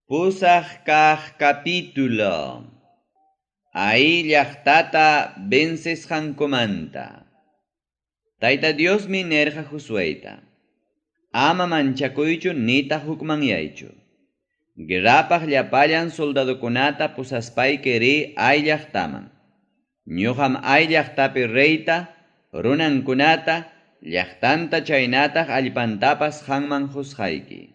Pusaq kaq capítulo. Ahí llaqtata vences hankomanta. Tayta Dios mi nerja Josueta. Ama manchakuychu nita hukmanyaychu. Guerrapaq llapallan soldadokunata pusaspay keri ay llaqtaman. Ñuqam ay llaqtapi reyta, runankunata, llaqtanta chaynataq allpantapas hanman husqayki.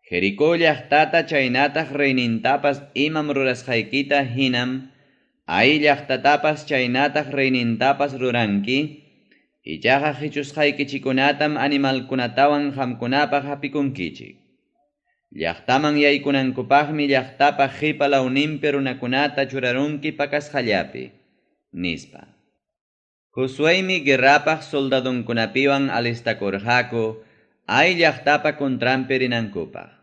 Jericó llaqtata chaynataq reynintapas imam rurasqaykita hinam, ay llaqtatapas chaynataq reynintapas ruranki, ichaqa hichusqaykichikunatam animalkunatawan hamkunapaq hapikunkichik. Llaqtaman yaykunankupaqmi llaqtapa qipa lawninpi runakunata churarunki pakasqallapi, nispa. Josuemi guerrapaq soldadunkunapiwan alistakurqaku, ay llaqtapa contrampi rinankupaq.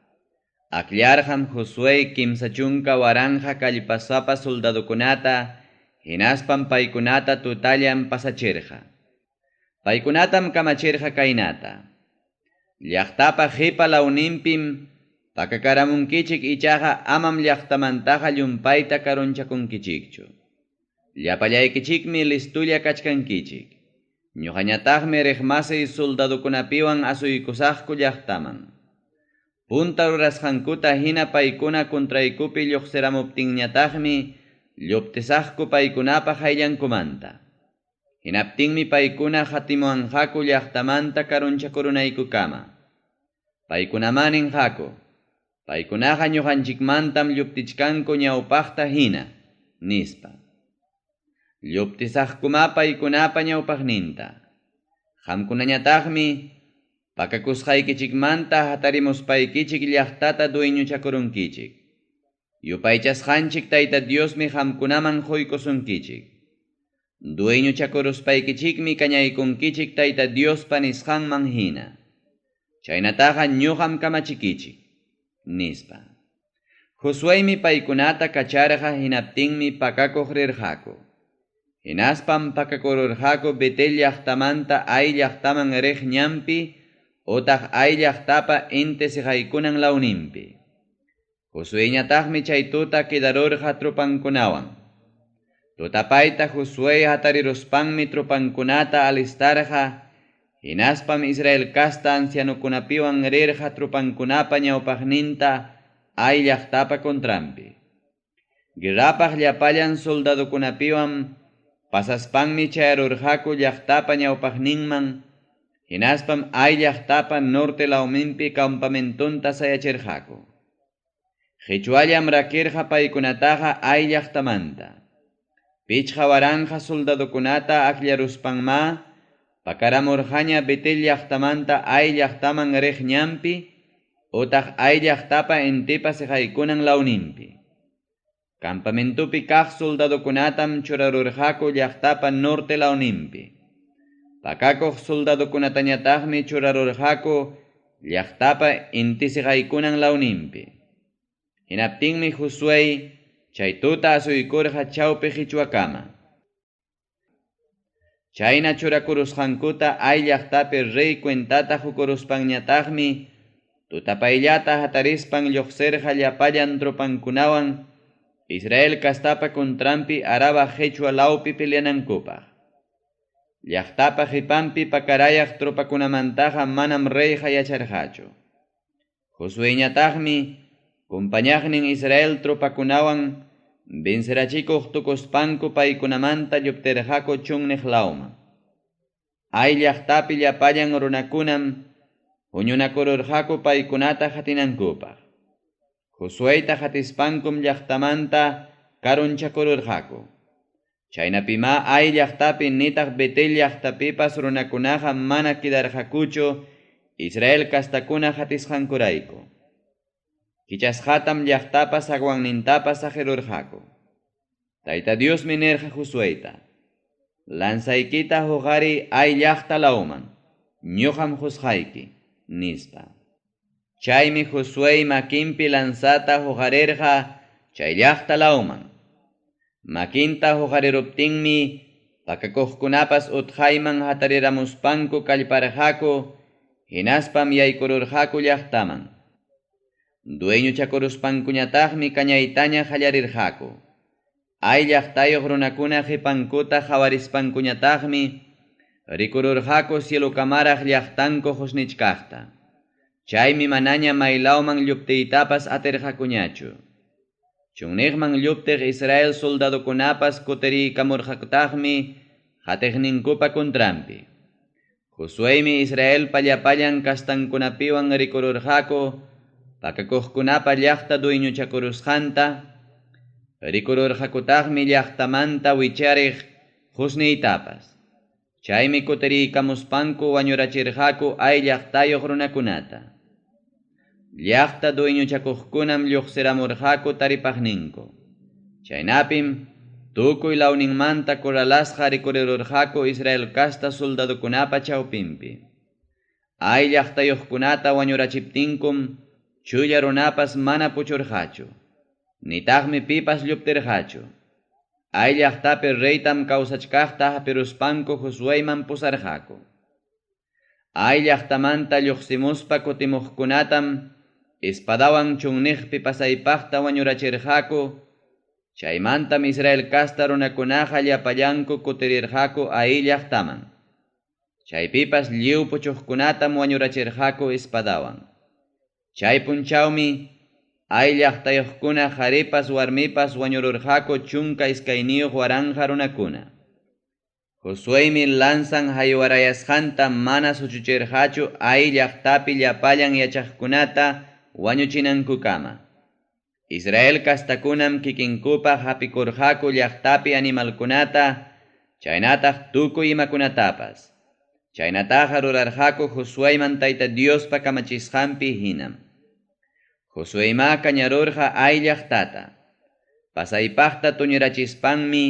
Aklarqam Josué kimsa chunka waranja kallpasapa soldadukunata, hinaspam paykunata tutallan pasachirqa. Paykunatam kamachirqa kaynata. Llaqtapa qipa lawninpim pakakaramunkichik ichaqa amam llaqtamantaqa llumpayta karunchakunkichikchu. Llapallaykichikmi listulla kachkankichik. Ñuqañataqmi riqmasiy soldadukunapiwan asuykusaqku llaqtaman. Punta rurasqankuta hina paykuna kontraykupi lluqsiramuptinñataqmi lluptisaqku paykunapaq ayllankumanta. Hinaptinmi paykuna hatimuanqaku llaqtamanta karunchakurunaykukama. Paykunamaninqaku, paykunaqa ñuqanchikmantam lluptichkanku ñawpaqta hina, nispa. Lluptisaqkuma paykunapa ñawpaqninta. Qamkunañataqmi pakakusqaykichikmanta hatarimuspaykichik llaqtata dueñuchakurunkichik. Yupaychasqanchik Tayta Diosmi qamkunaman quykusunkichik. Dueñuchakuruspaykichikmi kañaykunkichik Tayta Diospa nisqanman hina. Chaynataqa ñuqam kamachikichik, nispa. Josuémi paykunata kacharqa hinaptinmi pakakuq rirqaku. Hinaspam pakakururqaku Betel llaqtamanta ay llaqtaman riq ñampi, otaq ay llaqtapa inti siqaykunan lawninpi. Josueñataqmi chay tuta kidarurqa trupankunawan. Tutapayta Josué hatariruspanmi trupankunata alistarqa, hinaspam Israel kasta ancianukunapiwan rirqa trupankunapa ñawpaqninta ay llaqtapa kontrampi. Guerrapaq llapallan soldadukunapiwan pasaspanmi chayarurqaku llaqtapa ñawpaqninman, hinaspam ay llaqtapa norte lawminpi campamentunta sayachirqaku. Qichwallam rakirqa paykunataqa ay llaqtamanta. Pichqa waranja soldadukunata aklaruspanma, pakaramurqaña Betel llaqtamanta ay llaqtaman riq ñampi, otaq ay llaqtapa intipa siqaykunan lawninpi. Campamentupi kaq soldadukunatam churarurqaku llaqtapa norte lawninpi. Pakakuq soldadukunatañataqmi churarurqaku llaqtapa inti siqaykunan lawninpi. Hinaptinmi Josué chay tuta asuykurqa chawpi qichwakama. Chayna churakurusqankuta ay llaqtapi rey cuentata hukuruspanñataqmi tutapayllata hatarispan lluqsirqa llapallan trupankunawan Israel kastapa kontrampi araba qhichwa lawpi peleanankupaq. Llaqtapa qhipanpi pakarayaq trupakunamantaqa manam reyqa yacharqachu. Josueñataqmi kumpañaqnin Israel trupakunawan vencerachikuq tukuspanku paykunamanta lluptirqaku chunniq lawman. Ay llaqtapi llapallan runakunam huñunakururqaku paykunata hatinankupaq. Josuéta hatispankum llaqtamanta karunchakururqaku. Chaynapima ay llaqtapi nitaq Betel llaqtapipas runakunaqa mana kidarqakuchu Israel kastakuna hatisqankurayku. Kichasqatam llaqtapas aguannintapas ajirurqaku. Tayta Diosmi nerqa Josuéta: lansaykita huqariy ay llaqta lawman, ñuqam husqayki, nispa. Chaymi Josué makinpi lansata huqarirqa chay llaqta lawman. Makinta huqariruptinmi pakakuqkunapas utqayman hatariramuspanku kallparqaku, hinaspam yaykururqaku llaqtaman. Dueño chakuruspankuñataqmi kañaytaña hallarirqaku. Ay llaqtayoq runakuna qipankuta hawarispankuñataqmi rikururqaku cielo kamaraq llaqtanku husnichkaqta. Chaymi manaña maylawman lluptiytapas atirqakuñachu. Chunniqman lluptiq Israel soldadukunapas kutiriykamurqaktaqmi qatiqninkupa kontrampi. Josuemi Israel pallapallan kastankunapiwan rikururqaku pakakuqkunapa llaqta dueñuchakurusqanta, rikururqakutaqmi llaqtamanta wichariq husniytapas. Chaymi kutiriykamuspanku wañurachirqaku ay llaqtayoq runakunata. Llaqta dueñuchakuqkunam lluqsiramurqaku taripaqninku. Chaynapim tukuy lawninmanta kuralasqa rikurirurqaku Israel kasta soldadukunapa chawpinpi. Ay llaqtayoqkunata wañurachiptinkum chulla runapas mana puchurqachu, nitaqmi pipas lluptirqachu. Ay llaqtapi reytam kawsachkaqta hapiruspanku Josueyman pusarqaku. Ay llaqtamanta lluqsimuspa kutimuqkunatam espadawan chunniqpi pasaypaqta wañurachirqaku. Chaymantam Israel kasta runakunaqa llapallanku kutirirqaku ay llaqtaman. Chaypipas lliw puchuqkunatam wañurachirqaku espadawan. Chay punchawmi ay llaqtayoqkuna qharipas warmipas wañururqaku chunka iskayniyuq waranja runakuna. Josueymi lansan haywarayasqanta mana suchuchirqachu ay llaqtapi llapallan yachaqkunata wañuchinankukama. Israel kastakunam kikinkupaq hapikurqaku llaqtapi animalkunata, chaynataq tukuy imakunatapas. Chaynataqa rurarqaku Josueyman Tayta Diospa kamachisqanpi hinam. Josueyma kañarurqa ay llaqtata. Pasaypaqta tuñurachispanmi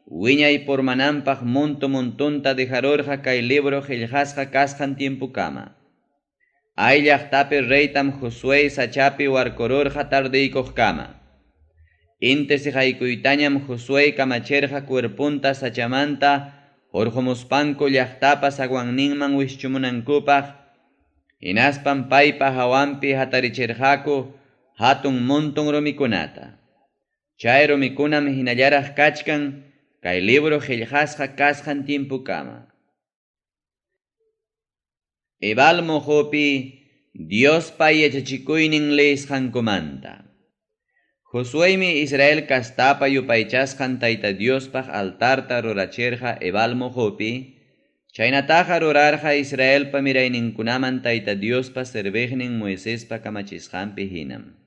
wiñay pormananpaq montunta dejarurqa kay libro qillqasqa kasqan tiempukama. Ay llaqtapi reytam Josué sachapi warkururqa tardiykuqkama. Inte siqaykuytañam Josué kamachirqa cuerpunta sachamanta hurqumuspanku llaqtapa sawanninman wischumunankupaq, hinaspan paypa hawanpi hatarichirqaku hatun montun rumikunata. Chay rumikunam hinallaraq kachkan kay libro qillqasqa kasqan tiempukama. Ebal mojopi Diospa yachachikuynin leysqankumanta. Josueymi Israel kastapa yupaychasqan Tayta Diospaq altarta rurachirqa Ebal mojopi, chaynataqa rurarqa Israelpa mirayninkunaman Tayta Diospa serviqnin Moisespa kamachisqanpi hinam.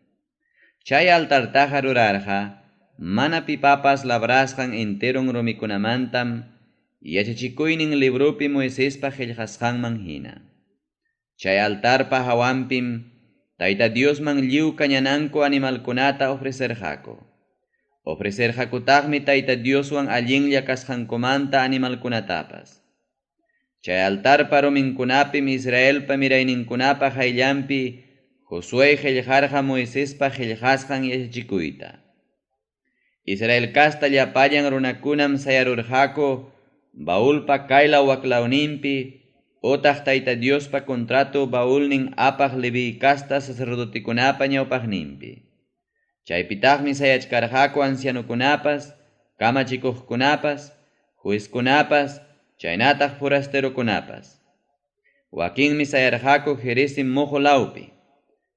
Chay altartaqa rurarqa mana pipapas labrasqan enterun rumikunamantam yachachikuynin librupi Moisespa qillqasqanman hina. Chay altarpa hawanpim Tayta Diosman lliw kañananku animalkunata ofrecerqaku. Ofrecerqakutaqmi Tayta Dioswan allinlla kasqankumanta animalkunatapas. Chay altarpa ruminkunapim Israelpa mirayninkunapa hayllampi Josué qillqarqa Moisespa qillqasqan yachachikuyta. Israel kasta llapallan runakunam sayarurqaku baulpa kayla waklawninpi, otaq Tayta Diospa contrato baulnin apaq Levi kasta sacerdotikunapa ñawpaqninpi. Chaypitaqmi sayachkarqaku ancianukunapas, kamachikuqkunapas, juezkunapas, chaynataq forasterokunapas. Wakinmi sayarqaku Gerizim mojo lawpi,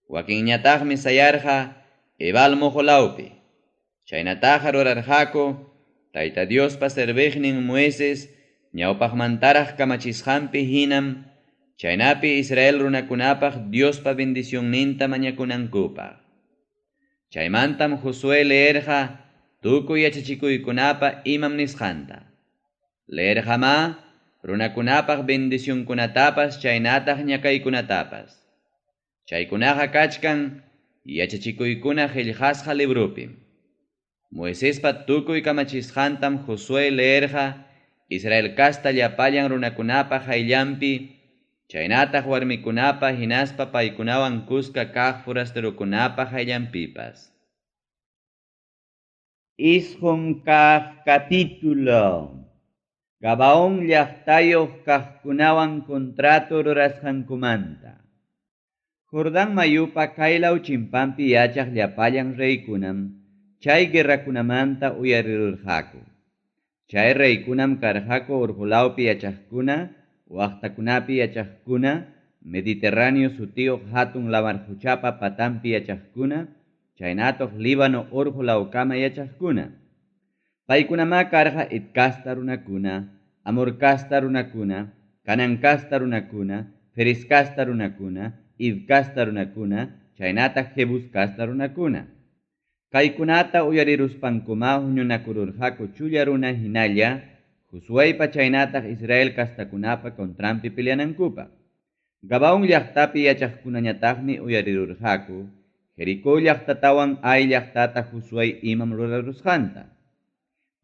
wakinñataqmi sayarqa Ebal mojo lawpi. Chaynataqa rurarqaku Tayta Diospa serviqnin Moises ñawpaqmantaraq kamachisqanpi hinam, chaynapi Israel runakunapaq Diospa bendicionninta mañakunankupaq. Chaymantam Josué leerqa tukuy yachachikuykunapa imam nisqanta. Leerqama runakunapaq bendicionkunatapas chaynataq ñakaykunatapas. Chaykunaqa kachkan yachachikuykuna qillqasqa librupim. Moisespa tukuy kamachisqantam Josué leerqa Israel kasta llapallan runakunapa hayllampi, chaynataq warmikunapa hinaspa paykunawan kuska kaq forasterokunapa hayllampipas. Ishqun kaq capítulo. Gabaon llaqtayoq kaqkunawan contrato rurasqankumanta. Jordán mayupa kaylaw chimpampi yachaq llapallan reykunam chay guerrakunamanta uyarirurqaku. Chay reykunam karqaku urqulawpi yachaqkuna, waqtakunapi yachaqkuna, Mediterráneo sutiyuq hatun lamarhuchapa patampi yachaqkuna, chaynatuq Líbano urqulawkama yachaqkuna. Paykunama karqa Itkasta runakuna, Amorkasta runakuna, Canankasta runakuna, Feriskasta runakuna, Ivkasta runakuna, chaynataq Jebuskasta runakuna. Kaykunata uyariruspankuma huñunakururqaku chulla runa hinalla, Josuaypa chaynataq Israel kastakunapa kontrampi peleanankupaq. Gabaon llaqtapi yachaqkunañataqmi uyarirurqaku, Jericó llaqtatawan ay llaqtata Josuay imam rurarusqanta.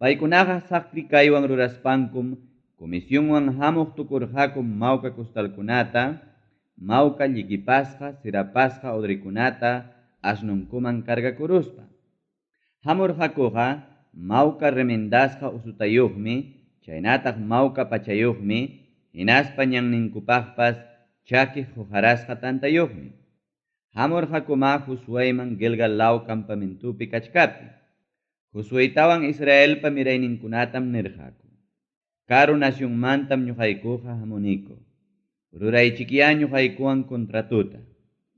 Paykunaqa saqpi kaywan ruraspankum, comisionwan hamuq tukurqaku mawka costalkunata, mawka llikipasqa, sirapasqa udrikunata, asnunkuman cargakuruspa. Hamurqakuqa mawka remendasqa usutayuqmi, chaynataq mawka pachayuqmi, hinaspa ñanninkupaqpas chaki hujarasqa tantayuqmi. Hamurqakuma Josuayman Gilgal law campamentupi kachkapi. Josuaytawan Israelpa mirayninkunatam nirqaku. Karu nacionmantam ñuqaykuqa hamuniko. Ruraychikya ñuqaykuwan kontratuta,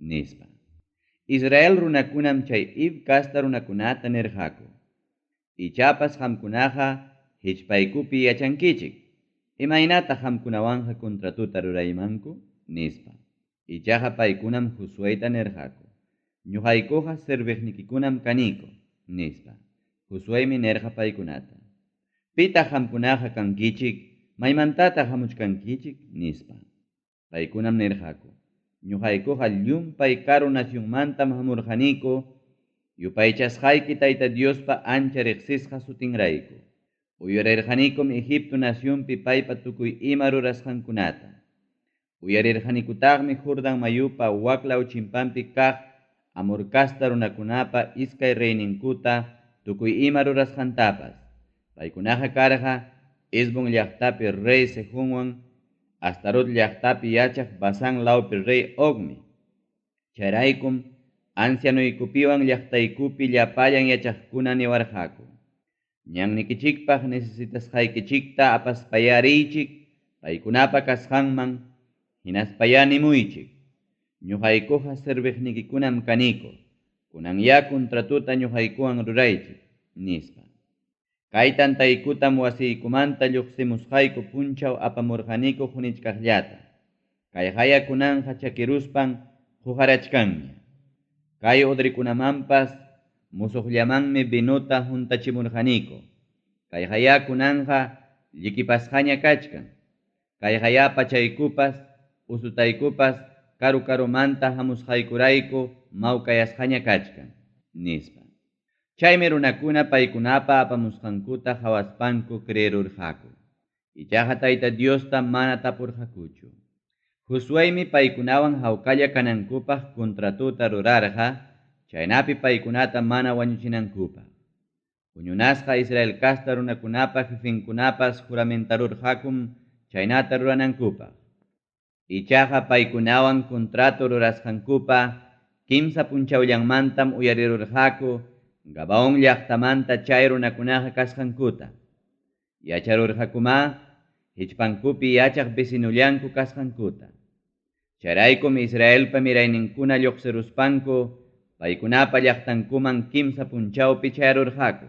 nispa. Israel runakunam chay Ivkasta runakunata nirqaku. Ichapas qamkunaqa hichpaykupi yachankichik. Imaynata qamkunawanja kontratuta ruraymanku, nispa. Ichaqa paykunam Josuayta nirqaku. Ñuqaykuqa serviqnikikunam kaniko, nispa. Josuaymi nirqa paykunata. Pita qamkunaqa kankichik, maymantata hamuchkankichik, nispa. Paykunam nirqaku. Ñuqaykuqa llumpay karu nacionmantam hamurqaniku, yupaychasqayki Tayta Diospa ancha riqsisqa sutinrayku. Uyarirqanikum Egipto nacionpi paypa tukuy ima rurasqankunata. Uyarirqanikutaqmi Jordán mayupa waklaw chimpampi kaq Amorkasta runakunapa iskay reyninkuta tukuy ima rurasqantapas. Paykunaqa karqa Hesbon llaqtapi rey Sehonwan, Astarot llaqtapi yachaq Basán lawpi rey Ogmi. Chayraykum ancianuykupiwan llaqtaykupi llapallan yachaqkuna niwarqaku. Ñannikichikpaq necesitasqaykichikta apaspayariychik, paykunapa kasqanman hinaspaya nimuychik. Ñuqaykuqa serviqnikikunam kaniko, kunanya kontratuta ñuqaykuwan ruraychik, nispa. Kay tantaykutam wasiykumanta lluqsimusqayku punchaw apamurqaniku hunichkaqllata. Kay hayakunanqa chakiruspan hujarachkanña. Kay udrikunamanpas musuqllamanmi binuta juntachimurqaniku. Kay hayakunanqa llikipasqaña kachkan. Kay haya pachaykupas, usutaykupas, karu-karumanta hamusqaykurayku mawkayasqaña kachkan, nispa. Chaymi runakuna paykunapa apamusqankuta hawaspanku creerurqaku. Ichaqa Tayta Diosta mana tapurqakuchu. Josuaymi paykunawan hawkalla kanankupaq kontratuta rurarqa, chaynapi paykunata mana wañuchinankupaq. Huñunasqa Israel kasta runakunapa jefinkunapas juramentarurqakum chaynata ruranankupaq. Ichaqa paykunawan kontratu rurasqankupaq kimsa punchawllanmantam uyarirurqaku Gabaon llaqtamanta chay runakunaqa kasqankuta. Yacharurqakuma hichpankupi yachaq vecinullanku kasqankuta. Chayraykum Israelpa mirayninkuna lluqsiruspanku paykunapa llaqtankuman kimsa punchawpi chayarurqaku.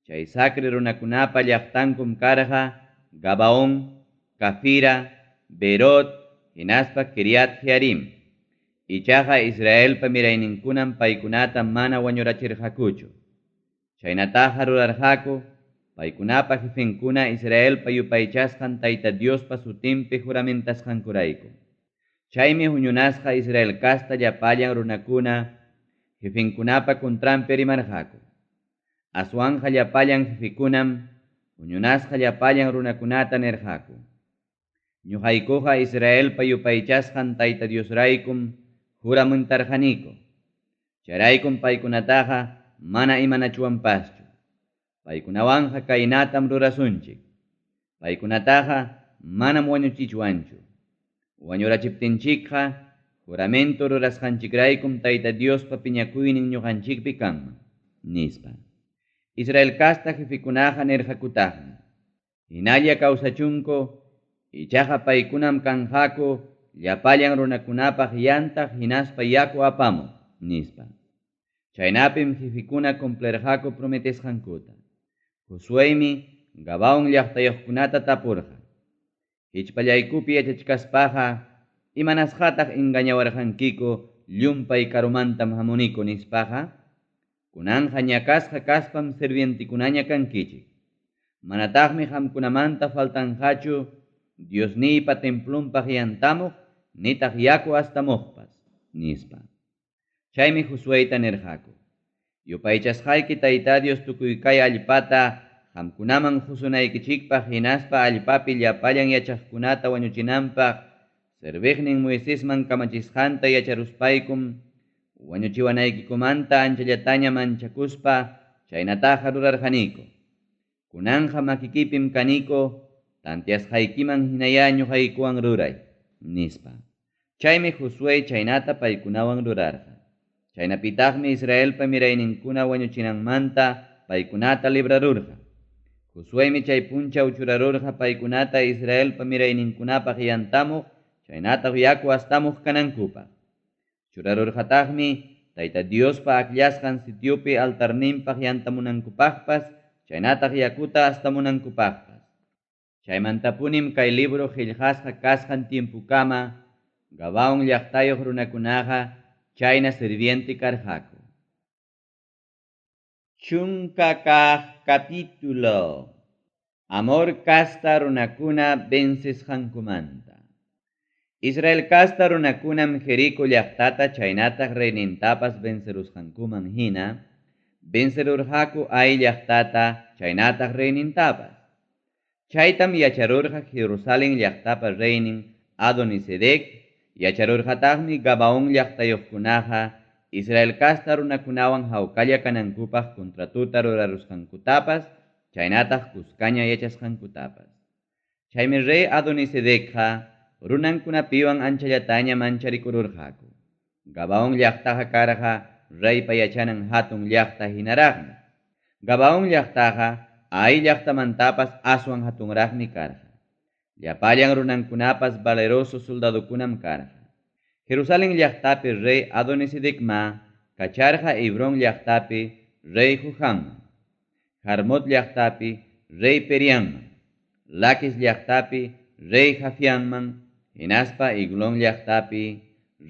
Chay saqri runakunapa llaqtankum karqa Gabaon, Cafira, Berot, hinaspa Kiriat Jearim. Ichaqa Israelpa mirayninkunam paykunata mana wañurachirqakuchu. Chaynataqa rurarqaku paykunapa jefinkuna Israelpa yupaychasqan Tayta Diospa sutinpi juramentasqankurayku. Chaymi huñunasqa Israel kasta llapallan runakuna jefinkunapa kontrampi rimarqaku. Aswanja llapallan jefikunam huñunasqa llapallan runakunata nirqaku. Ñuqaykuqa Israelpa yupaychasqan Tayta Diosraykum juramentarqaniku. Chayraykum paykunataqa mana imanachuwanpaschu. Paykunawanqa kaynatam rurasunchik. Paykunataqa manam wañuchichwanchu. Wañurachiptinchikqa juramento rurasqanchikraykum Tayta Diospa piñakuynin ñuqanchikpi kanman, nispa. Israel kasta jefikunaqa nirqakutaqmi. Hinalla kawsachunku, ichaqa paykunam kanqaku llapallan runakunapaq yantaq hinaspa yaku apamuq, nispa. Chaynapim jefikuna cumplerqaku prometesqankuta. Josuemi Gabaon llaqtayuqkunata tapurqa. Hichpallaykupi yachachkaspaqa imanasqataq engañawarqankiku llumpay karumantam hamuniku nispaqa. Kunanja ñakasqa kaspam sirvientikunaña kankichik. Manataqmi qamkunamanta faltanqachu Diosnipa templunpaq yantamuq nitaq yaku astamuqpas, nispa. Chaymi Josueta nirqaku. Yupaychasqayki Tayta Dios tukuy kay allpata qamkunaman husunaykichikpaq hinaspa allpapi llapallan yachaqkunata wañuchinanpaq serviqnin Moisesman kamachisqanta yacharuspaykum wañuchiwanaykikumanta anchallataña manchakuspa chaynataqa rurarqaniku. Kunanja makikipim kaniku tantiasqaykiman hinaya ñuqaykuwan ruray, nispa. Chaymi Josue chaynata paykunawan rurarqa. Chaynapitaqmi Israelpa mirayninkuna wañuchinanmanta paykunata librarurqa. Josuemi chay punchaw churarurqa paykunata Israelpa mirayninkunapaq yantamuq chaynataq yaku astamuq kanankupaq. Churarurqataqmi Tayta Diospa akllasqan sitiopi altarninpaq yantamunankupaqpas chaynataq yakuta astamunankupaqpas. Chaymantapunim kay libro qillqasqa kasqan tiempukama Gabaon llaqtayuq runakunaqa chayna sirviente karqaku. Chunka kaq capítulo Amor kasta runakuna vencesqankumanta. Israel kasta runakunam Jerico llaqtata chaynataq reynintapas vencerusqankuman hina vencerurqaku ay llaqtata chaynataq reynintapas. Chaytam yacharurqa Jerusalén llaqtapa reynin Adonisedec yacharurqataqmi Gabaon llaqtayuqkunaqa Israel kasta runakunawan hawkalla kanankupaq kontratuta rurarusqankutapas chaynataq kuskaña yachasqankutapas. Chaymi rey Adonisedecqa runankunapiwan anchallataña mancharikururqaku. Gabaon llaqtaqa karqa reypa yachanan hatun llaqta hinaraqmi. Gabaon llaqtaqa ay llaqtamantapas aswan hatunraqmi karqa. Llapallan runankunapas valeroso soldadukunam karqa. Jerusalén llaqtapi rey Adonisedecma kacharqa Hebrón llaqtapi rey Johamman. Jarmot llaqtapi rey Periamman. Laquis llaqtapi rey Jafianman. Hinaspa Eglón llaqtapi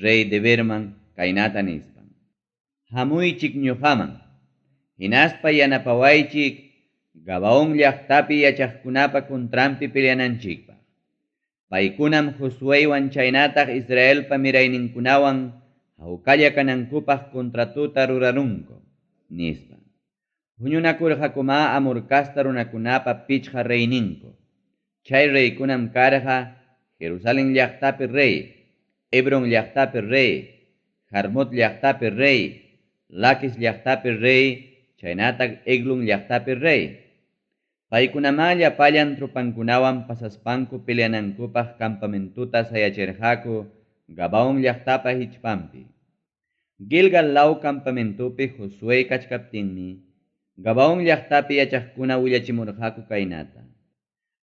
rey Deberman kaynata nispan. Hamuychik ñuqaman. Hinaspa yanapawaychik Gabaon llaqtapi yachaqkunapa kontrampi peleananchikpaq. Paykunam Josuewan chaynataq Israelpa mirayninkunawan hawkalla kanankupaq kontratuta rurarunku, nispa. Huñunakurqakuma Amor kasta runakunapa pichqa reyninku. Chay reykunam karqa Jerusalén llaqtapi rey, Hebrón llaqtapi rey, Jarmot llaqtapi rey, Laquis llaqtapi rey, chaynataq Eglón llaqtapi rey. Paykunama llapallan trupankunawan pasaspanku peleanankupaq campamentuta sayachirqaku Gabaon llaqtapa hichpampi. Gilgal law campamentupi Josue kachkaptinmi Gabaon llaqtapi yachaqkuna willachimurqaku kaynata.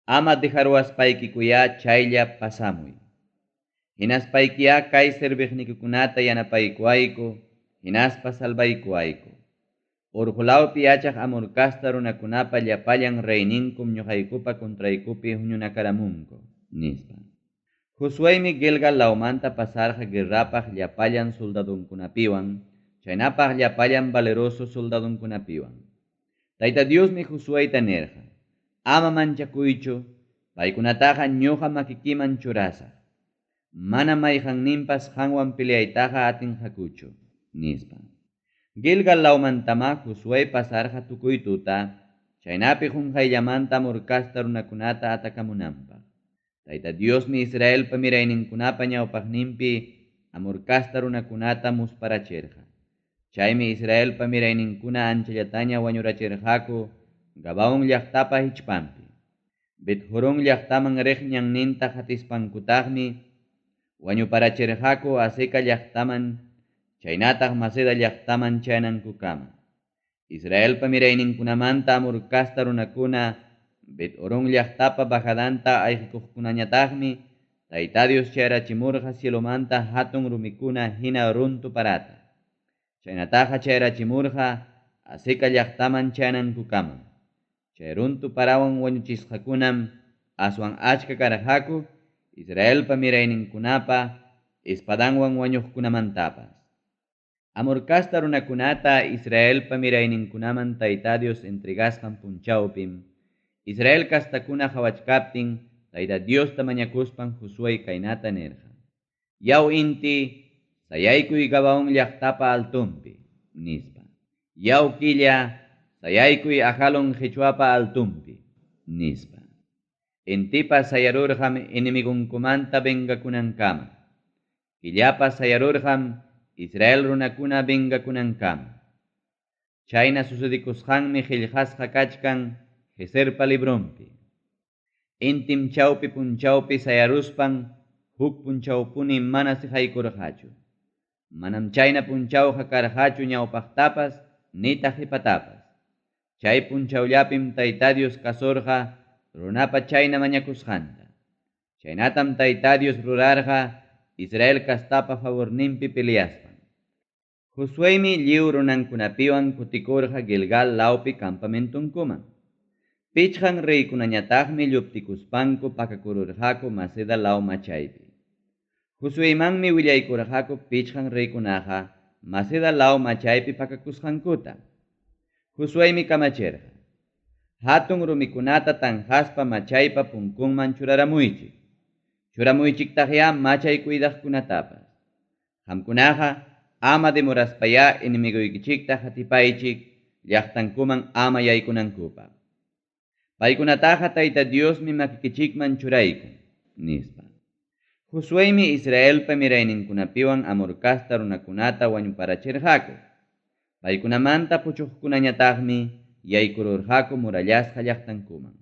Ama dejaruaspaykuya chaylla pasamuy. Hinaspaykiya kay serviqnikukunata yanapaykuayku, hinaspa salvaykuayku. Urqulawpi yachaq Amor kasta runakunapa llapallan reyninkum ñuqaykupa kontraykupi huñunakaramunku, nispa. Josuemi Gilgal lawmanta pasarqa guerrapaq llapallan soldadunkunapiwan, chaynapaq llapallan valeroso soldadunkunapiwan. Tayta Diosmi Josueta nirqa, ama manchakuychu, paykunataqa ñuqa makikiman churasaq. Mana mayqanninpas qanwan peleaytaqa atinqakuchu, nispa. Gilgal lawmantama Josue pasarqa tukuy tuta, chaynapi qunqayllamanta Amor kasta runakunata atakamunanpaq. Tayta Diosmi Israelpa mirayninkunapa ñawpaqninpi Amor kasta runakunata musparachirqa. Chaymi Israelpa mirayninkuna anchallataña wañurachirqaku Gabaon llaqtapa hichpampi. Bet-Horon llaqtaman riq ñanninta qatispankutaqmi wañuparachirqaku Aseca llaqtaman, chaynataq Maceda llaqtaman chaynankuqkama. Israelpa mirayninkunamanta Amur kasta runakuna Bet-Horon llaqtapa bajadanta ayqikuqkunañataqmi Tayta Dios chayrachimurqa cielomanta hatun rumikuna hina runtu parata. Chaynataqa chayrachimurqa Aseca llaqtaman chaynankuqkama. Chay runtu parawan wañuchisqakunam aswan achka karqaku Israelpa mirayninkunapa espadanwan wañuqkunamantapas. Amur kasta runakunata Israelpa mirayninkunaman Tayta Dios entregasqan punchawpim Israel kastakuna hawachkaptin Tayta Diosta mañakuspan Josué kaynata nirqa: Yaw inti sayaykuy Gabaon llaqtapa altumpi nispa. Yaw killa sayaykuy Ajalon Jechuapa altumpi nispa. Intipa sayarurqam enemigunkumanta vengakunankama. Killapa sayarurqam Israel runakuna vengakunankama. Chayna sucedikusqanmi qillqasqa kachkan Geserpa librumpi. Intim chawpi punchawpi sayaruspan huk punchawpuni mana sihaykurqachu. Manam chayna punchawqa karqachu ñawpaqtapas nita qhipatapas. Chay punchawllapim Tayta Dios kasurqa runapa chayna mañakusqanta. Chaynatam Tayta Dios rurarqa Israel kastapa favorninpi peleaspan. Josuémi lliw runankunapiwan kutikurqa Gilgal lawpi campamentunkuman. Pichqan reykunañataqmi lluptikuspanku pakakururqaku Maceda law machaypi. Josuémanmi willaykurqaku pichqan reykunaqa Maceda law machaypi pakakusqankuta. Josuémi kamachirqa: Hatun rumikunata tanqaspa machaypa punkunman churaramuychik. Churamuychiktaqya machay cuidaqkunatapas. Qamkunaqa ama demoraspaya enemiguykichikta hatipaychik llaqtankuman ama yaykunankupaq. Paykunataqa Tayta Diosmi makikichikman churaykun nispa. Josuémi Israelpa mirayninkunapiwan Amur kasta runakunata wañuparachirqaku. Paykunamanta puchuqkunañataqmi yaykururqaku murallasqa llaqtankuman.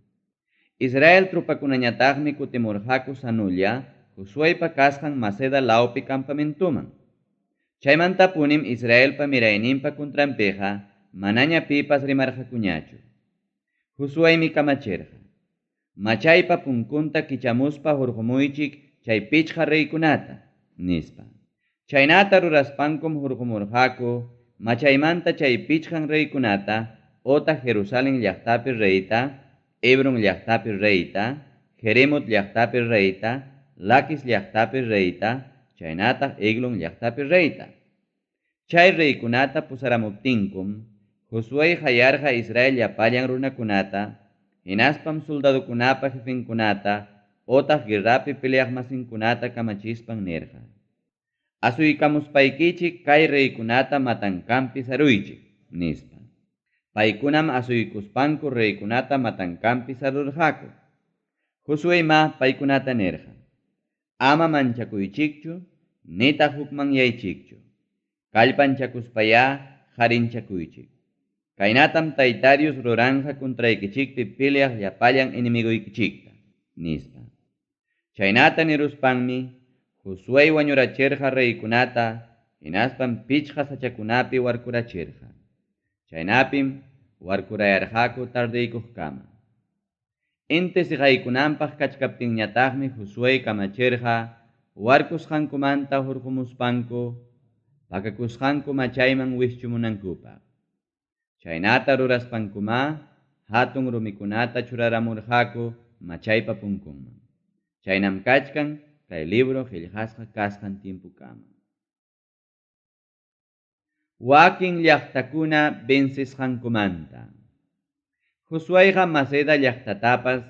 Israel trupakunañataqmi kutimurqaku sanulla Josuépa kasqan Maceda lawpi campamentuman. Chaymantapunim Israelpa mirayninpa contranpiqa manaña pipas rimarqakuñachu. Josuémi kamachirqa: Machaypa punkunta kichamuspa hurqumuychik chay pichqa reykunata nispa. Chaynata ruraspankum hurqumurqaku machaymanta chay pichqan reykunata ota Jerusalén llaqtapi reyta, Hebron llaqtapi reyta, Jeremot llaqtapi reyta, Laquis llaqtapi reyta, chaynataq Eglon llaqtapi reyta. Chay reykunata pusaramuptinkum Josué hayarqa Israel llapallan runakunata, hinaspam soldadukunapa jefenkunata, otaq guerrapi peleaqmasinkunata kamachispan nirqa: Asuykamuspaykichik kay reykunata matankampi saruychik nispa. Paykunam asuykuspanku reykunata matankampi sarurqaku. Josuéma paykunata nirqa: Ama manchakuychikchu, nitaq hukman yaychikchu. Kallpanchakuspaya qarinchakuychik. Kaynatam Tayta Dios ruranqa contraykichikpi peleaq llapallan enemiguykichikta nispa. Chaynata niruspanmi Josué wañurachirqa reykunata, hinaspam pichqa sachakunapi warkurachirqa. Chaynapim warkurayarqaku tardiykuqkama. Inti siqaykunanpaq kachkaptinñataqmi Josué kamachirqa warkusqankumanta hurqumuspanku pakakusqanku machayman wishchumunankupaq. Chaynata ruraspankuma hatun rumikunata churaramurqaku machaypa punkunman. Chaynam kachkan kay libro qillqasqa kasqan tiempukama. Wakin llaqtakuna vencisqankumanta. Josuéqa Maceda llaqtatapas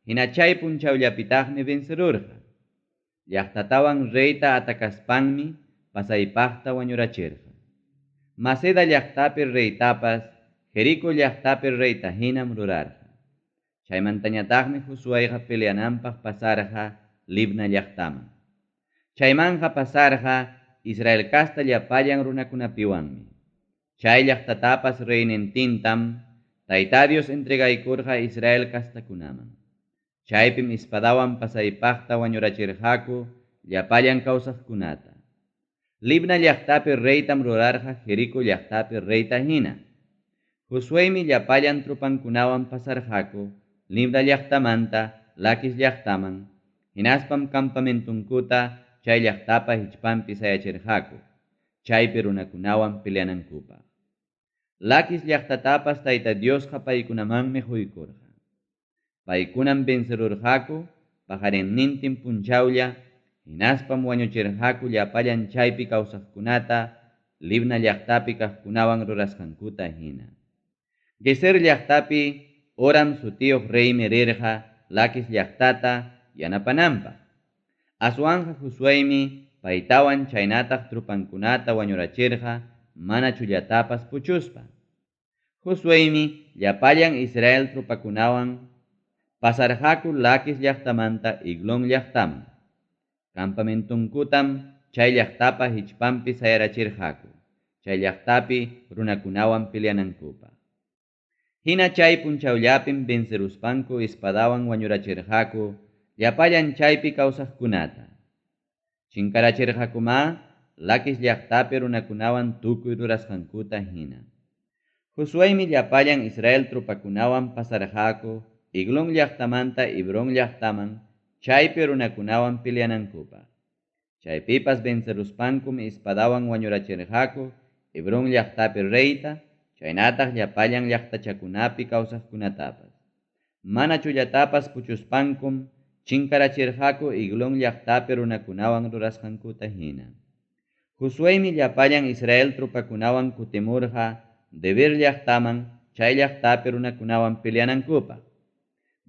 hina chay punchawllapitaqmi vencerurqa. Llaqtatawan reyta atakaspanmi pasaypaqta wañurachirqa. Maceda llaqtapi reytapas Jericó llaqtapi reyta hinam rurarqa. Chaymantañataqmi Josuéqa peleananpaq pasarqa Libna llaqtaman. Chaymanqa pasarqa Israel kasta llapallan runakunapiwanmi. Chay llaqtatapas reynintintam Tayta Dios entregaykurqa Israel kastakunaman. Chaypim espadawan pasaypaqta wañurachirqaku llapayan kawsaqkunata. Libna llaqtapi reytam rurarqa Jericó llaqtapi reyta hina. Josuemi llapayan trupankunawan pasarqaku Libna llaqtamanta Laquis llaqtaman, hinaspam campamentunkuta chay llaqtapa hichpampi sayachirqaku, chaypi runakunawan peleanankupaq. Laquis llaqtatapas Tayta Diosqa paykunamanmi quykurqa. Paykunan vencerurqaku pajarinnintin punchawlla, hinaspam wañuchirqaku llapallan chaypi kawsaqkunata Libna llaqtapi kaqkunawan rurasqankuta hina. Geser llaqtapi Oram sutiyuq reymi rirqa Laquis llaqtata yanapananpaq. Aswanja Josuemi paytawan chaynataq trupankunata wañurachirqa mana chullatapas puchuspa. Josuemi llapallan Israel trupakunawan pasarqaku Laquis llaqtamanta Eglon llaqtaman. Campamentunkutam chay llaqtapa hichpampi sayarachirqaku, chay llaqtapi runakunawan peleanankupaq. Hina chay punchawllapin venceruspanku espadawan wañurachirqaku llapallan chaypi kawsaqkunata. Chinkarachirqakuma Laquis llaqtapi runakunawan tukuy rurasqankuta hina. Josuemi llapallan Israel trupakunawan pasarqaku Eglon llaqtamanta Hebron llaqtaman chaypi runakunawan peleanankupaq. Chaypipas venceruspankum espadawan wañurachirqaku Hebron llaqtapi reyta, chaynataq llapallan llaqtachakunapi kawsaqkunatapas. Mana chullatapas puchuspankum chinkarachirqaku Eglon llaqtapi runakunawan rurasqankuta hina. Josuemi llapallan Israel trupakunawan kutimurqa Deber llaqtaman chay llaqtapi runakunawan peleanankupaq.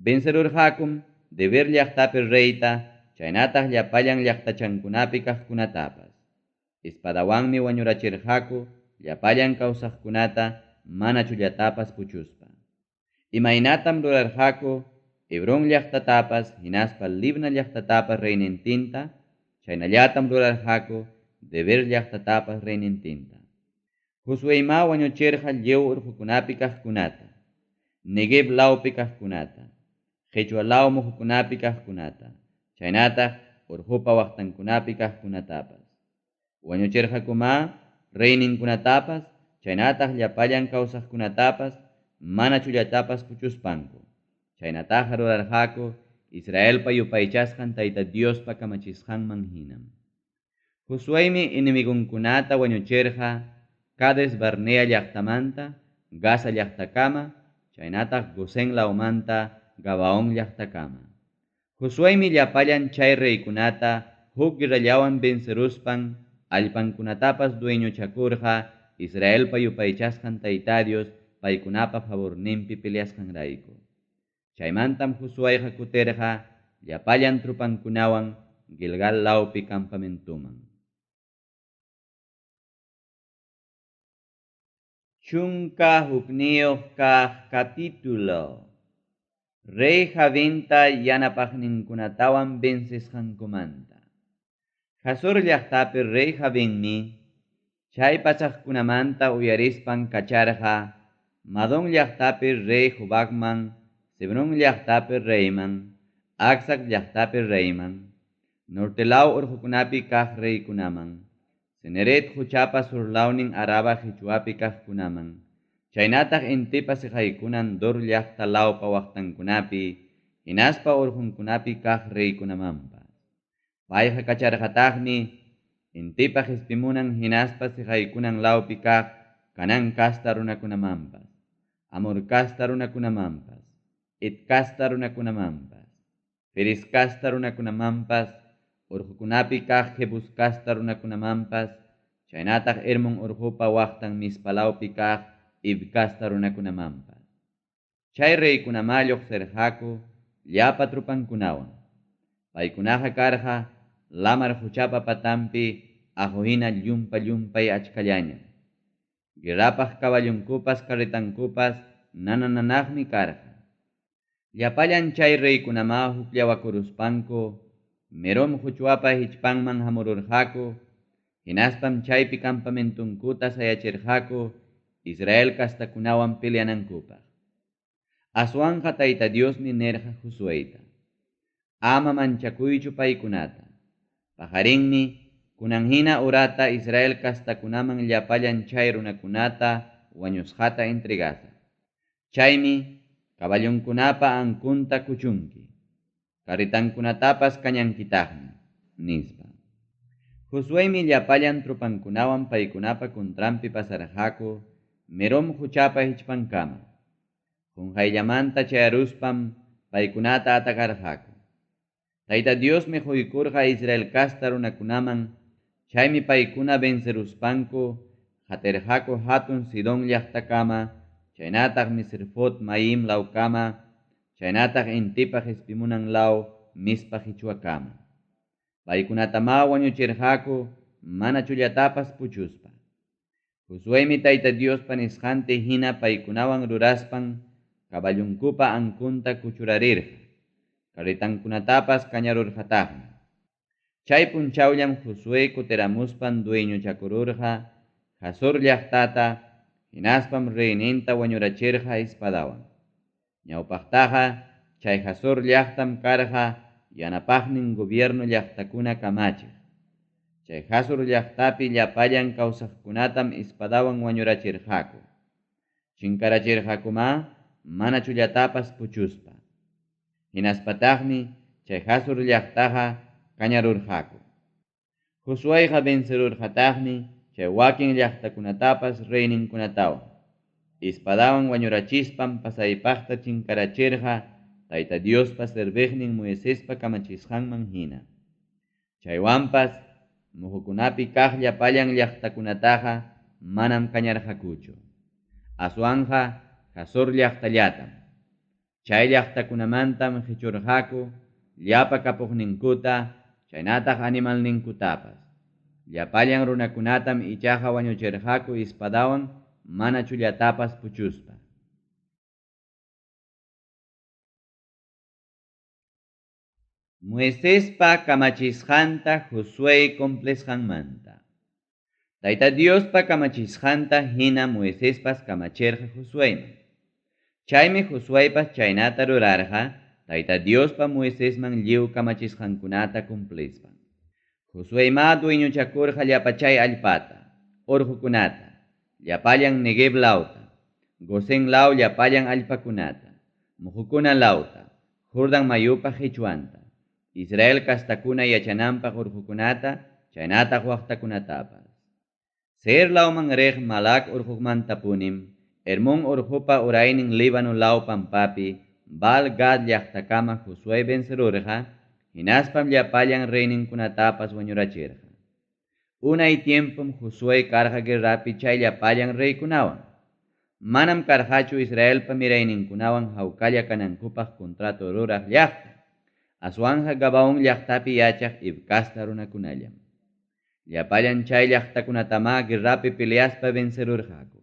Vencerurqakum Deber llaqtapi reyta, chaynataq llapallan llaqtachankunapi kaqkunatapas. Espadawanmi wañurachirqaku llapallan kawsaqkunata mana chullatapas puchuspa. Imaynatam rurarqaku Hebron llaqtatapas hinaspa Libna llaqtatapas reynintinta, chaynallatam rurarqaku Deber llaqtatapas reynintinta. Josuema wañuchirqa lliw urqukunapi kaqkunata, Negev lawpi kaqkunata, Quechua law muhukunapi kaqkunata, chaynataq urqupa waqtankunapi kaqkunatapas. Wañuchirqakuma reyninkunatapas, chaynataq llapallan kawsaqkunatapas mana chullatapas puchuspanku. Chaynataqa rurarqaku Israelpa yupaychasqan Tayta Diospa kamachisqanman hinam. Josuemi inimigunkunata wañuchirqa Cades Barnea llaqtamanta Gaza llaqtakama, chaynataq Gosen lawmanta Gabaon llaqtakama. Josuemi llapallan chay reykunata huk guerrallawan venceruspan allpankunatapas dueñuchakurqa Israelpa yupaychasqan Tayta Dios paykunapa favorninpi peleasqanrayku. Chaymantam Josuayqa kutirqa llapallan trupankunawan Gilgal lawpi campamentuman. Chunka hukniyuq kaq capítulo. Rey Javenta yanapaqninkunatawan vencesqankumanta. Hazor llaqtapi Rey Javenmi chay pasaqkunamanta uyarispan kacharqa Madon llaqtapi Rey Jobabman, Sebron llaqtapi reyman, Aksac llaqtapi reyman, nortelaw urqukunapi kaq reykunaman, Seneret huchapa surlawnin Araba hichuapi kaqkunaman, chaynataq intipa siqaykunan Dor llaqta lawpa waqtankunapi, hinaspa urqunkunapi kaq reykunamanpas. Payqa kacharqataqmi intipa hispimunan hinaspa siqaykunan lawpi kaq Kanan kasta runakunamanpas, Amor kasta runakunamanpas, It kasta runakunamanpas, Periz kasta runakunamanpas, urqukunapi kaq Jebus kasta runakunamanpas, chaynataq Hermon urqupa waqtan Mispalawpi kaq Ib kasta runakunamanpas. Chay reykunama lluqsirqaku llapa trupankunawan. Paykunaqa karqa lamar huchapa patampi ajuhina llumpay achkallaña. Guerrapaq kaballunkupas carretankupas nananaqmi karqa. Llapallan chay reykunama hukllawakuruspanku Merom huchuapa hichpanman hamururqaku, hinaspam chaypi campamentunkuta sayachirqaku Israel kastakunawan peleanankupaq. Aswanqa Tayta Diosmi nerqa Josueta: ama manchakuychu paykunata, Pajarinmi kunanhina urata Israel castakunaman llapallan chay runakunata wañusqata entregasa. Chaymi caballunkunapa ankunta kuchunki. Karitankunatapas kañankitaqmi, nispa. Josuemi llapallan trupankunawan paykunapa kuntrampi pasarqaku Merom huchapa hichpankama. Junjayllamanta chayaruspam paykunata atakarqaku. Tayta Diosmi huykurqa Israel kasta runakunaman, chaymi paykuna venceruspanku hatirqaku hatun Sidon llaqtakama, chaynataq Misrefot Maim lawkama, chaynataq intipaq ispimunan law Mispa Hichuakama. Paykunatama wañuchirqaku mana chullatapas puchuspa. Josuemi Tayta Diospa nisqante hina paykunawan ruraspan caballunkupa ankunta kuchurarirqa. Karitankunatapas kañarurqataqmi. Chay punchawllam Josue kutiramuspan dueñuchakururqa Hazor llaqtata, hinaspam reyninta wañurachirqa espadawan. Ñawpaqtaqa chay Hazor llaqtam karqa yanapaqnin gobierno llaqtakuna kamachiq. Chay Hazor llaqtapi llapallan kawsaqkunatam espadawan wañurachirqaku. Chinkarachirqakuma mana chullatapas puchuspa. Hinaspataqmi chay Hazor llaqtaqa kañarurqaku. Josueqa vencerurqataqmi chay wakin llaqtakunatapas reyninkunatawan. Espadawan wañurachispam pasaypaqta chinkarachirqa Tayta Diospa serviqnin Moisespa kamachisqanman hina. Chaywanpas muhukunapi kaq llapallan llaqtakunataqa manam kañarqakuchu. Aswanja Hazor llaqtallatam. Chay llaqtakunamantam hichurqaku llapa kapuqninkuta, chaynataq animalninkutapas. Llapallan runakunatam ichaqa wañuchirqaku espadawan mana chullatapas puchuspa. Moisespa kamachisqanta Josue complesqanmanta. Tayta Diospa kamachisqanta hina Moisespas kamachirqa Josueman. Chaymi Josuepas chaynata rurarqa Tayta Diospa Moisesman lliw kamachisqankunata cumplespan. Josuema dueñuchakurqa llapachay allpata, urqukunata, llapallan Negev lawta, Gosen law llapallan allpakunata, muhukuna lawta, Jordan mayupa hichuanta, Israel kastakuna yachananpaq urqukunata, chaynataq waqtakunatapas. Seir lawman riq Malak urqumantapunim, Hermon urqupa uraynin Líbano law pampapi, Baal Gad llaqtakama Josue vencerurqa, hinaspam llapallan reyninkunatapas wañurachirqa. Unay tiempom Josue karqa guerrapi chay llapallan reykunawan. Manam karqachu Israelpa mirayninkunawan hawkalla kanankupaq contrato ruraq llaqta. Aswanja Gabaon llaqtapi yachaq ibkasta runakunallam. Llapallan chay llaqtakunatama guerrapi peleaspa vencerurqaku.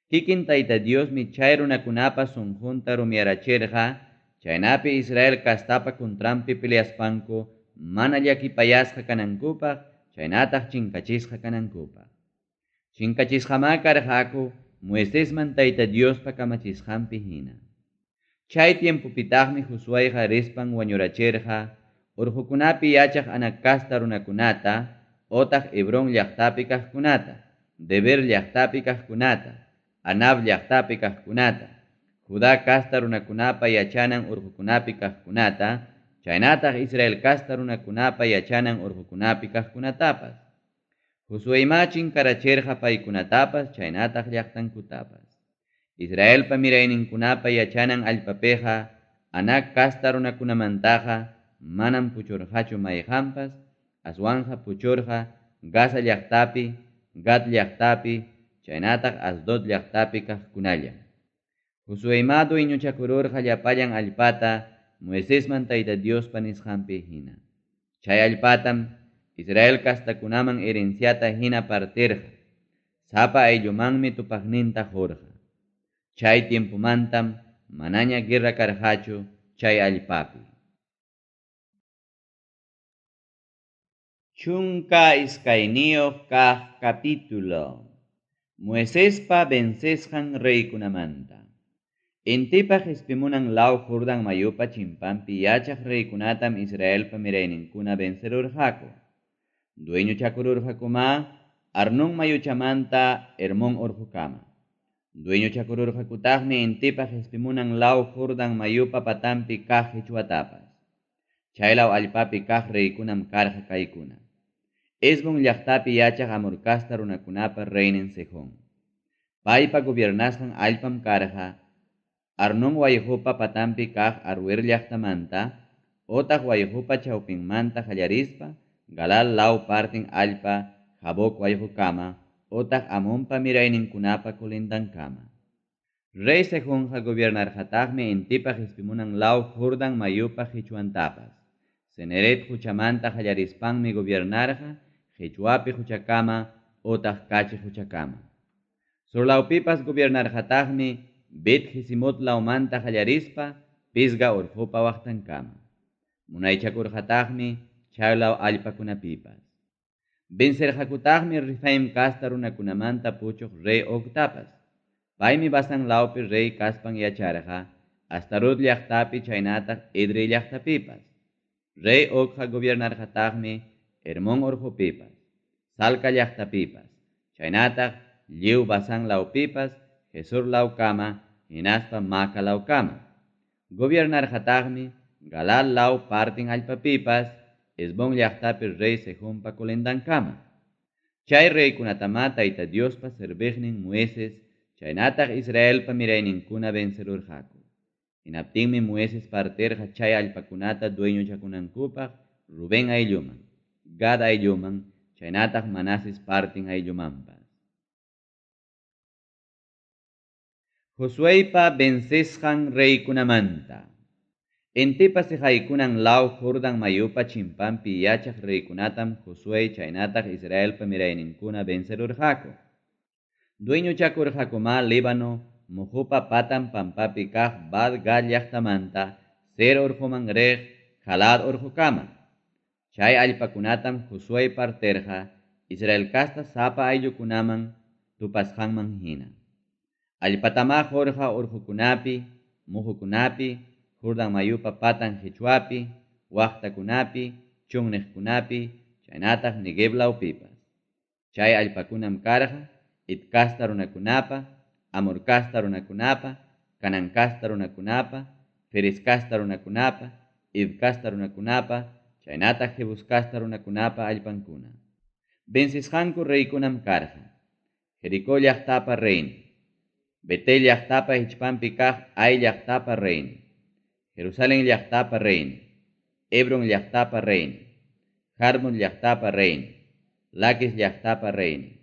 Kikin Tayta Diosmi chay runakunapa sunqunta rumiarachirqa, chaynapi Israel kastapa kuntrampi peleaspanku mana llakipayasqa kanankupaq, chaynataq chinkachisqa kanankupaq. Chinkachisqama karqaku Moisesman Tayta Diospa kamachisqanpi hina. Chay tiempupitaqmi Josueqa rispan wañurachirqa, urqukunapi yachaq anakasta runakunata, otaq Hebrón llaqtapi kaqkunata, Deber llaqtapi kaqkunata, Anab llaqtapi kaqkunata, Judá kasta runakunapa yachanan urqukunapi kaqkunata, chaynataq Israel kasta runakunapa yachanan urqukunapi kaqkunatapas. Josuema chinkarachirqa paykunatapas, chaynataq llaqtankutapas. Israelpa mirayninkunapa yachanan allpapiqa, Anak kasta runakunamantaqa manam puchurqachu mayqanpas, aswanja puchurqa Gaza llaqtapi, Gad llaqtapi, chaynataq Asdod llaqtapi kaqkunallam. Josuema dueñuchakururqa llapallan allpata Moisesman Tayta Diospa nisqanpi hina. Chay allpatam Israel kastakunaman herenciata hina partirqa. Sapa ayllumanmi tupaqninta hurqa. Chay tiempumantam manaña guerra karqachu chay allpapi. Chunka iskayniyuq kaq capítulo. Moisespa vencesqan reykunamanta. Intipaq ispimunan law Jordan mayupa chimpanpi yachaq reykunatam Israelpa mirayninkuna vencerurqaku. Dueño chakururjakuma, Arnon mayuchamanta Hermón Orjukama. Dueño chakururjakutagmi intipa jespimunan lau Jordan mayupa patampi kaj Quchuatapas. Chaylaw allpapi kaj reykunam karja kaykuna. Esbon llaqtapi yachaq amurkasta runakunapa reinen Sejón. Paypa gobiernasqan allpam karja, Arnon wayhupa patampi kaj Aruer llaqtamanta, otaq wayhupa chawpinmanta hallarispa, Galal law partin allpa, Jabok wayhukama, otaq Amonpa mirayninkunapa kulindankama. Rey Sejunja gobernarjataqmi intipa hispimunan law Jordan mayupa Quchuantapas. Seneret huchamanta hallarispanmi gobernarja, Quchuapi huchakama, otaq Kachi huchakama. Surlawpipas gobernarjataqmi Bet hisimot laumanta hallarispa, Pisga Urjupa waqtankama. Munaychakurjataqmi chaylaw allpakunapipas. Vencerjakutaqmi rifaim kasta runakunamanta puchuq Rey Ogtapas. Paymi basan lawpi Rey kaspan yacharja, Astarut llaqtapi chaynataq Edrei llaqtapipas. Rey Ogja gobernarjataqmi Hermón Orjupipas, Salca llaqtapipas, chaynataq Lliw basan lawpipas, Jesur lawkama, hinaspa Maca lawkama. Gobernarjataqmi Galal law partin allpapipas, Esbon llaqtapi Rey Sejunpa kulendankama. Chay reykunatama Tayta Diospa serviqnin Moises, chaynataq Israelpa mirayninkuna vencerurjaku. Hinaptinmi Moises parterja chay allpakunata dueñochakunankupaq Rubén aylluman, Gad aylluman, chaynataq Manasis partin ayllumanpas. Josueipa vencesqan reykunamanta. Intipa sijaykunan law Jordan mayupa chimpampi yachaq reykunatam Josué chaynataq Israelpa mirayninkuna vencerurjaku. Dueño chakurjakuma Líbano, mujupa patan pampapi kaj Bad Gad llaqtamanta, Ser urjuman rej Jalad urjukama. Chay allpakunatam Josué parterja, Israel kasta sapa ayllukunaman tupasqanman hina. Allpatama jorja urjukunapi, mujukunapi, Jordan mayupa patan Quchuapi, waqtakunapi, chunniqkunapi, chaynataq Negev lawpipas. Chay allpakunam karja, Itkasta runakunapa, Amorkasta runakunapa, Canankasta runakunapa, Fereskasta runakunapa, Ivkasta runakunapa, chaynataq Jebuskasta runakunapa allpankuna. Vencisqanku reykunam karja, Jericó llaqtapa reyn, Betel llaqtapa hichpampi kaj Ay llaqtapa reyn, Jerusalén llaqtapa reyn, Hebron llaqtapa reyn, Jarmut llaqtapa reyn, Laquis llaqtapa reyn,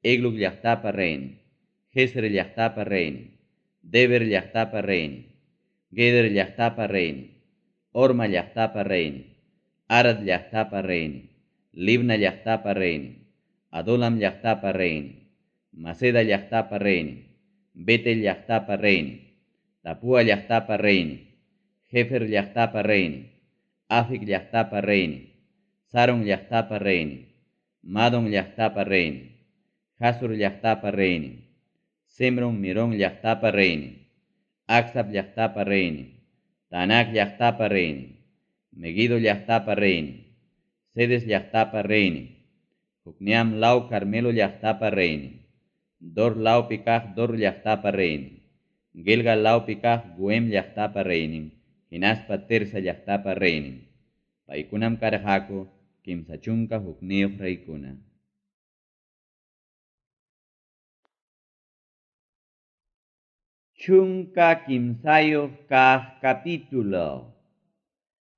Egluk llaqtapa reyn, Geser llaqtapa reyn, Deber llaqtapa reyn, Geder llaqtapa reyn, Orma llaqtapa reyn, Arad llaqtapa reyn, Libna llaqtapa reyn, Adolam llaqtapa reyn, Maceda llaqtapa reyn, Betel llaqtapa reyn, Tapua llaqtapa reyn, Jefer llaqtapa reyn, Afik llaqtapa reyn, Saron llaqtapa reyn, Madon llaqtapa reyn, Hasur llaqtapa reyn, Semron Mirón llaqtapa reyn, Aksab llaqtapa reyn, Tanak llaqtapa reyn, Megido llaqtapa reyn, Sedes llaqtapa reyn, Jukneam law Carmelo llaqtapa reyn, Dor lawpi kaj Dor llaqtapa reyn, Gilgal lawpi kaj Guem llaqtapa reyn, hinaspa Tersa llaqtapa reyn. Paykunam karjaku kimsa chunka hukniyuq reykuna. Chunka kimsayuq kaq capítulo.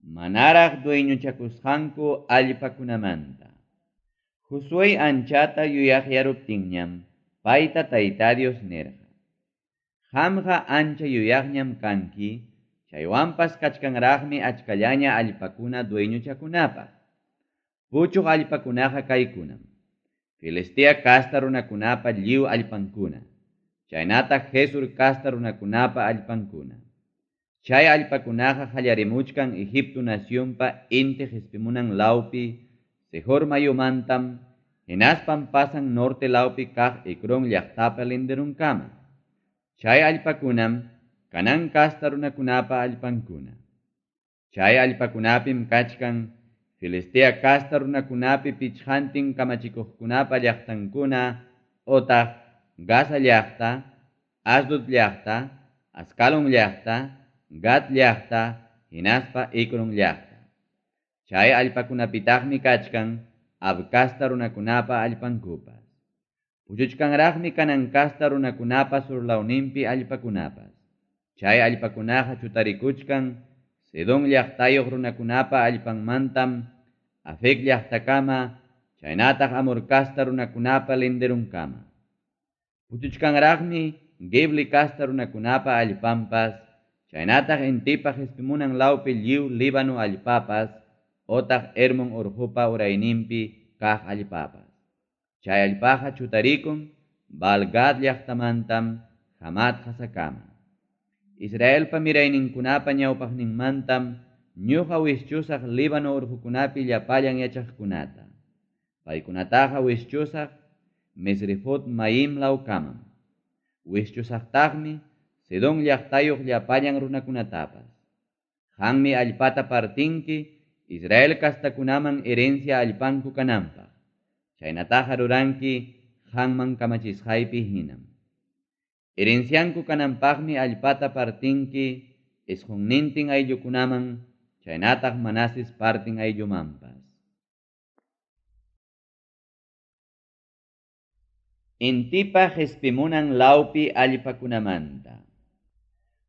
Manaraq dueñochakusqanku allpakunamanta. Josué anchata yuyaqyaruptinñam payta Tayta Dios nirqa. Qamqa ancha yuyaqñam kanki, chaywanpas kachkanraqmi achkallaña allpakuna dueñochakunapaq. Puchuq allpakunaqa kaykunam. Filistea kasta runakunapa lliw allpankuna. Chaynataq Jesur kasta runakunapa allpankuna. Chay allpakunaqa hallarimuchkan Egipto nacionpa inti hispimunan lawpi, Sejor mayumantam, hinaspan pasan norte lawpi kaq Ecrón llaqtapa linderunkama. Chay allpakunam Canan kasta runakunapa allpankuna. Chay allpakunapim kachkan Filistea kasta runakunapi pichhantin kamachikuqkunapa llaqtankuna otaq Gaza llaqta, Asdod llaqta, Ascalon llaqta, Gat llaqta, hinaspa Ekron llaqta. Chay allpakunapitaqmi kachkan abkasta runakunapa allpankupas. Puchuchkanraqmi kanan kasta runakunapa surlawninpi allpakunapas. Chay allpakunaqa chutarikuchkan Sidon llaqtayuq runakunapa allpanmantam Afek llaqtakama, chaynataq Amor kasta runakunapa linderunkama. Puchuchkanraqmi Gebli kasta runakunapa allpanpas, chaynataq intipaq hispimunan lawpi lliw Líbano allpapas, otaq Hermon urqupa urayninpi kaq allpapas. Chay allpaqa chutarikun Baal-Gad llaqtamantam Hamat hasakama. Israelpa mirayninkunapa ñawpaqninmantam ñuqa wischusaq Líbano urqukunapi llapallan yachaqkunata. Paykunataqa wischusaq Misrefot Maim lawkamam. Wischusaqtaqmi Sidon llaqtayuq llapallan runakunatapas. Qammi allpata partinki Israel kastakunaman herencia allpanku kananpaq. Chaynataqa ruranki qamman kamachisqaypi hinam. Herencianku kananpaqmi allpata partinki isqunnintin ayllukunaman, chaynataq manasis partin ayllumanpas. Intipa hispimunan lawpi allpakunamanta.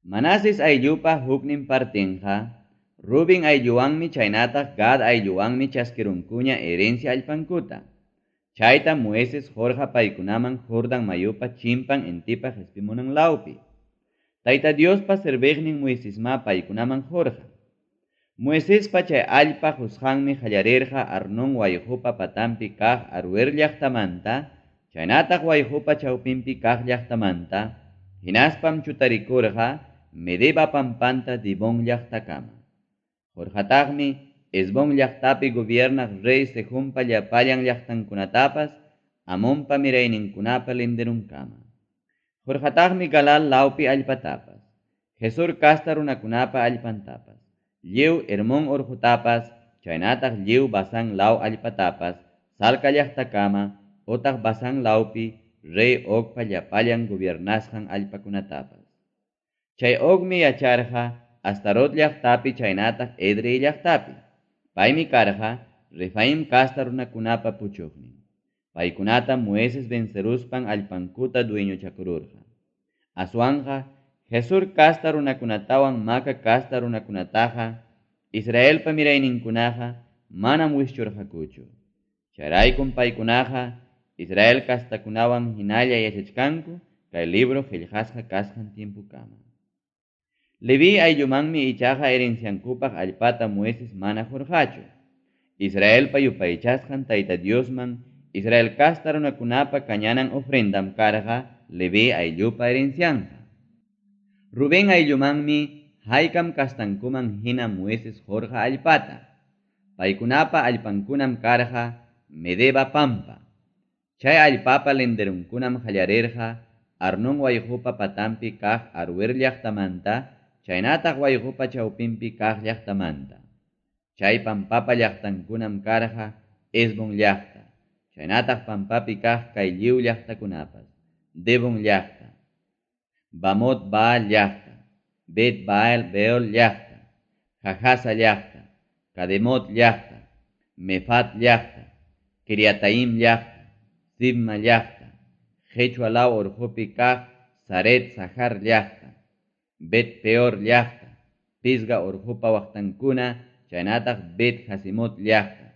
Manasis ayllupa huknin partinqa, Ruben aylluwanmi chaynataq Gad aylluwanmi chaskirunkuña herencia allpankuta. Chayta Moises jorqa paykunaman Jordan mayupa chimpan intipa hispimunan lawpi. Tayta Diospa serveqnin Moisesma paykunaman jorqa. Moisespa chay allpa husqanmi qallarirqa Arnon wayqupa patanpi kaq Aroer llaqtamanta, chaynataq wayqupa chawpinpi kaq llaqtamanta, hinaspam chutarikurqa Medeba pampanta Dibon llaqtakama. Jorqataqmi Esbon llaqtapi gobiernaq rey Sehunpa llapallan llaqtankunatapas, Amonpa mirayninkunapa linderunkama. Jorqataqmi Galal lawpi allpatapas, Jesur kasta runakunapa allpantapas, lliw Hermon urqutapas, chaynataq lliw Basan law allpatapas, Salca llaqtakama, otaq Basan lawpi rey Ogpa llapallan gobiernasqan allpakunatapas. Chay Ogmi yacharqa Astarot llaqtapi chaynataq Edrei llaqtapi. Paymi karqa Refaim kasta runakunapa puchuqnin. Paykunata Moises venceruspan allpankuta dueñochakururqa. Aswanqa Jesur kasta runakunatawan Maca kasta runakunataqa Israelpa mirayninkunaqa manam wischurqakuchu. Chayraykun paykunaqa Israel kastakunawan hinalla yachachkanku kay libro qillqasqa kasqan tiempukama. Levi ayllumanmi ichaqa herenciankupaq allpata Moises mana jorqachu. Israelpa yupaychasqan Tayta Diosman Israel kasta runakunapa kañanan ofrendam karqa Levi ayllupa herencianqa. Ruben ayllumanmi haykam kastankuman hina Moises jorqa allpata. Paykunapa allpankunam karqa Medeba pampa. Chay allpapa lenderunkunam qallarirqa Arnon wayqupa patanpi kaq Aroer llaqtamanta, chaynataq wayqupa chawpinpi kaq llaqtamanta. Chay pampapa llaqtankunam karqa Esbon llaqta, chaynataq pampapi kaq kay lliw llaqtakunapas, Debon llaqta, Bamot Baal llaqta, Bet Baal Beol llaqta, Jajasa llaqta, Kademot llaqta, Mefat llaqta, Kiriataim llaqta, Sibma llaqta, Jechua law urqupi kaq Saret Sahar llaqta, Bet Peor llaqta, Pisga urqupa waqtankuna, chaynataq Bet Hasimot llaqta.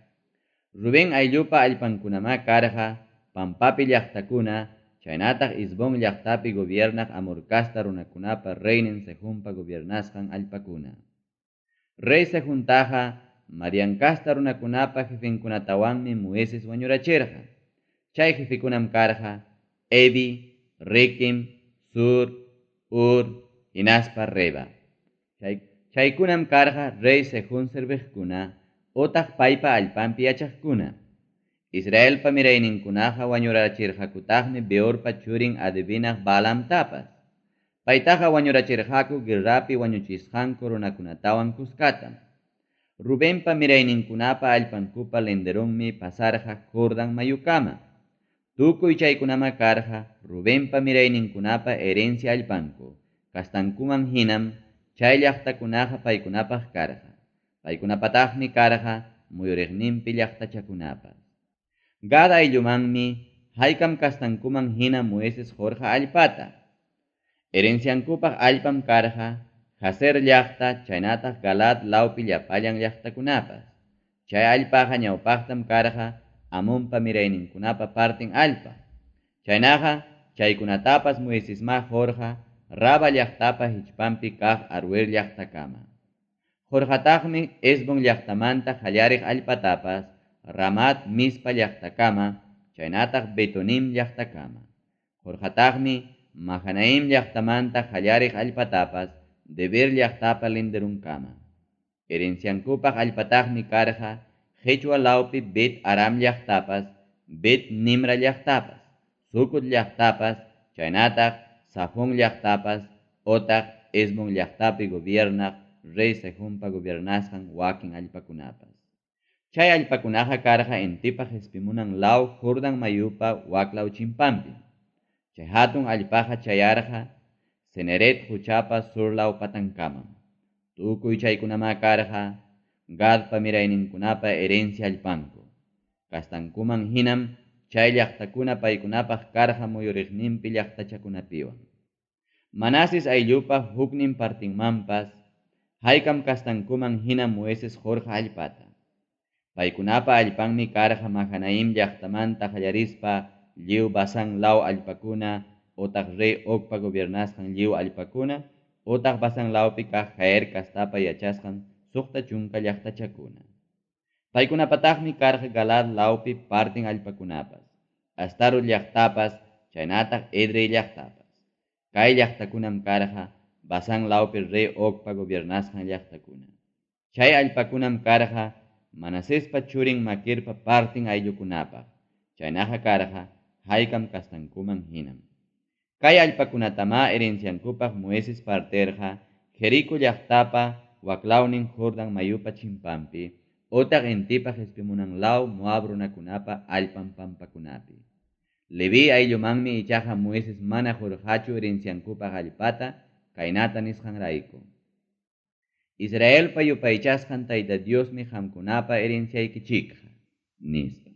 Ruben ayllupa allpankunama karqa pampapi llaqtakuna, chaynataq Isbon llaqtapi gobiernaq Amor kasta runakunapa reynin Sehunpa gobiernasqan allpakuna. Rey Sehuntaqa Madian kasta runakunapa jefinkunatawanmi Moises wañurachirqa. Chay jefikunam karqa Evi, Rekem, Sur, Ur, hinaspa Reba. Chaykunam karqa rey Sehun serveqkuna, otaq paypa allpanpi yachaqkuna. Israelpa mirayninkunaqa wañurachirqakutaqmi Beorpa churin adivinaq Balaamtapas. Paytaqa wañurachirqaku guerrapi wañuchisqanku runakunatawan kuskatam. Rubenpa mirayninkunapa allpankupa lenderonmi pasarja Jordan mayukama. Tukuy chaykunama karja Rubenpa mirayninkunapa herencia allpanku. Kastankuman hinam chay llaqtakunaqa paykunapaq karja. Paykunapataqmi karja muyuriqninpi llaqtachakunapas. Gad ayllumanmi haykam kastankuman hina Moises Jorge allpata. Herenciankupaq allpam karja Jaser llaqta chaynataq Galad lawpi llapallan llaqtakunapas. Chay allpaqa ñawpaqtam karja Amonpa mirayninkunapa partin allpa. Chaynaqa chaykunatapas Moisesma Jorge Raba llaqtapa hichpampi kaq Aruer llaqtakama. Jorjataqmi Esbon llaqtamanta qallariq allpatapas Ramat Mispa llaqtakama chaynataq Betonim llaqtakama. Jorjataqmi Mahanaim llaqtamanta qallariq allpatapas Deber llaqtapa lenderunkama. Herenciankupaq allpataqmi karja Quechua lawpi Bet Aram llaqtapas Bet Nimra llaqtapas Sucot llaqtapas chaynataq Safon llaqtapas otaq Esbon llaqtapi gobiernaq Rey Sejumpa gobiernasqan wakin allpakunapas. Chay allpakunaqa karja entipaq espimunan law Jordan mayupa waklaw chimpampi. Chay hatun allpaqa chayarja Seneret huchapa surlaw patankamam. Tukuy chaykunama karja Gadpa mirayninkunapa herencia allpanku. Kastankuman hinam chay llaqtakuna paykunapaq karja muyuriqninpi llaqtachakunapiwan. Manasis ayllupaq huknin partinmanpas haykam kastankuman hina Moises Jorge allpata. Paykunapa allpanmi karja Mahanaim llaqtamanta qallarispa lliw Basan law allpakuna otaq rey Ogpa gobiernasqan lliw allpakuna otaq Basan lawpi kaq Jaer kastapa yachasqan suqta chunka llaqtachakuna. Paykunapataqmi karja Galad lawpi partin allpakunapas, Astarot llaqtapas chaynataq Edrei llaqtapas. Kay llaqtakunam karja Basan lawpi rey Ogpa gobiernasqan llaqtakuna. Chay allpakunam karja Manasespa churin Maquirpa partin ayllukunapaq. Chaynaqa karja haykam kastankuman hinam. Kay allpakunatama herenciankupaq Moises parterja Jerico llaqtapa waklawnin Jordan mayupa chimpampi otaq entipaq espimunan law Moab runakunapa allpan pampakunapi. Levi ayllumanmi ichaqa Moises mana jorjachu herenciankupaq allpata kaynata nisqanrayku. Israel payupaychasqan Tayta Diosmi qamkunapa herenciaykichikqa nispa.